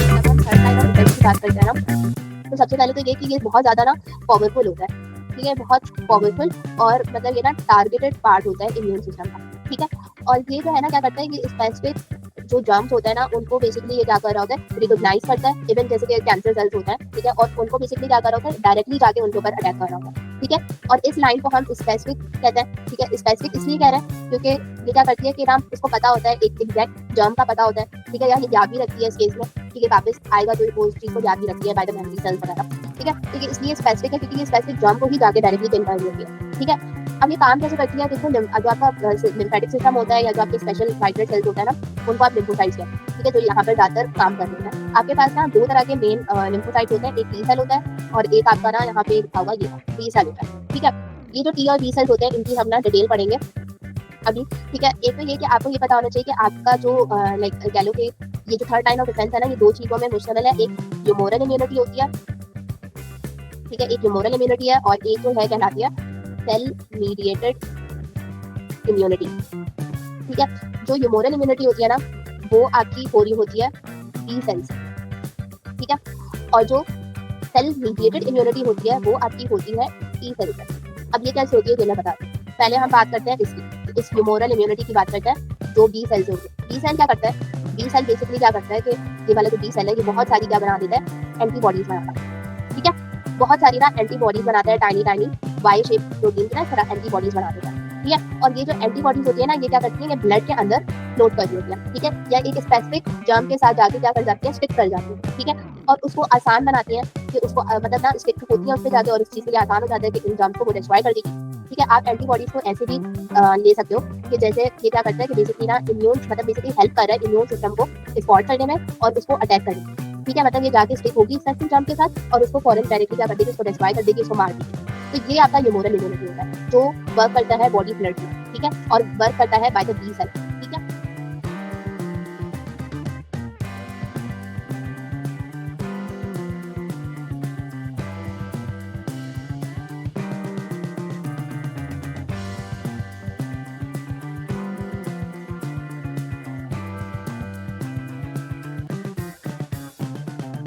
जब हम third line of defence की बात करते हैं ना, तो सबसे पहले तो ये कि ये बहुत ज़्यादा ना पावरफुल होता है, ठीक है? बहुत पावरफुल और मतलब ये ना टारगेटेड पार्ट होता है इम्यून सिस्टम का, ठीक है? और ये जो है ना क्या करता है, ये स्पेसिफिक जो जर्म्स होते हैं ना, उनको बेसिकली ये क्या कर रहा होता है, रिकॉग्नाइज़ करता है, इवन जैसे कि कैंसर सेल्स होता है, ठीक है? और उनको बेसिकली क्या कर रहा होता है, डायरेक्टली जाके उनके ऊपर अटैक कर रहा होता है, ठीक है? और इस लाइन को हम स्पेसिफिक कहते हैं, ठीक है? स्पेसिफिक इसलिए कह रहे हैं क्योंकि ये क्या करती है कि ना इसको पता होता है, एक एग्जैक्ट जर्म का पता होता है, ठीक है? या ये याद भी रखती है इस केस में, ठीक है? वापस आएगा तो वो उस चीज़ को याद भी रखती है बाय द मेमोरी सेल्स वगैरह, ठीक है? ठीक है, इसलिए स्पेसिफिक है क्योंकि ये स्पेसिफिक जर्म को ही जाके डायरेक्टली किल कर देती है, ठीक है? अब ये काम कैसे करती है, देखो जो आपका लिम्फेटिक सिस्टम होता है या जो आपके स्पेशल वाइट सेल्स होता है ना, उनको आप लिम्फोसाइट्स कहते हैं, ठीक है? जो यहाँ पर ज़्यादातर काम कर रहे हैं। आपके पास ना 2 तरह के मेन लिम्फोसाइट्स होते हैं, एक टी सेल होता है और एक आपका ना यहाँ पे लिखा हुआ ये बी सेल होता है, ठीक है? ये जो टी और बी सेल्स होते हैं, इनकी हम ना डिटेल पढ़ेंगे अभी, ठीक है? एक तो ये कि आपको ये पता होना चाहिए कि आपका जो लाइक कह लो कि ये जो थर्ड लाइन ऑफ डिफेंस है ना, ये 2 चीज़ों में मुश्तमिल है। एक ह्यूमोरल इम्यूनिटी होती है, ठीक है? एक ह्यूमोरल इम्यूनिटी है और एक जो है कहलाती है सेल मीडिएटेड इम्यूनिटी, ठीक है? जो ह्यूमोरल इम्यूनिटी होती है ना, वो आपकी हो रही होती है बी सेल्स, ठीक है? और जो सेल मीडिएटेड इम्यूनिटी होती है, वो आपकी होती है टी सेल से। अब ये कैसे होती है, ये मैं बताती हूँ। पहले हम बात करते हैं इसकी, इस ह्यूमोरल इम्यूनिटी की बात करते हैं, जो बी सेल्स होती है। बी सेल क्या करता है? बी सेल बेसिकली क्या करता है कि ये वाला जो बी सेल है, ये बहुत सारी क्या बना देता है, एंटीबॉडीज बनाता है, ठीक है? बहुत सारी ना एंटीबॉडीज बनाता है, tiny tiny Y shape protein की ना तरह एंटीबॉडीज बना देता है, ठीक है? और ये जो एंटीबॉडीज होती है ना, ये क्या करती है, ये ब्लड के अंदर फ्लोट कर होती है, ठीक है? या एक स्पेसिफिक जर्म के साथ जाके क्या कर जाती है, स्टिक कर जाती है, ठीक है? और उसको आसान बनाती है कि उसको मतलब ना स्टिक होती है उस पे जाके और इस चीज़ के लिए आसान हो जाता है कि इन जर्म्स को वो डिस्ट्रॉय कर देगी, ठीक है? आप एंटीबॉडीज को ऐसे भी ले सकते हो कि जैसे ये क्या करता है कि बेसिकली ना इम्यून मतलब बेसिकली हेल्प कर रहा है इम्यून सिस्टम को स्पॉट करने में और उसको अटैक करने में, ठीक है? मतलब ये जाके स्टिक होगी स्पेसिफिक जर्म के साथ और उसको फॉरन डायरेक्टली क्या कर देगी, उसको डिस्ट्रॉय कर देगी, उसको मार देगी। तो ये आपका ह्यूमोरल इम्यूनिटी होता है, जो वर्क करता है बॉडी ब्लड में, ठीक है? और वर्क करता है बाय द बी सेल।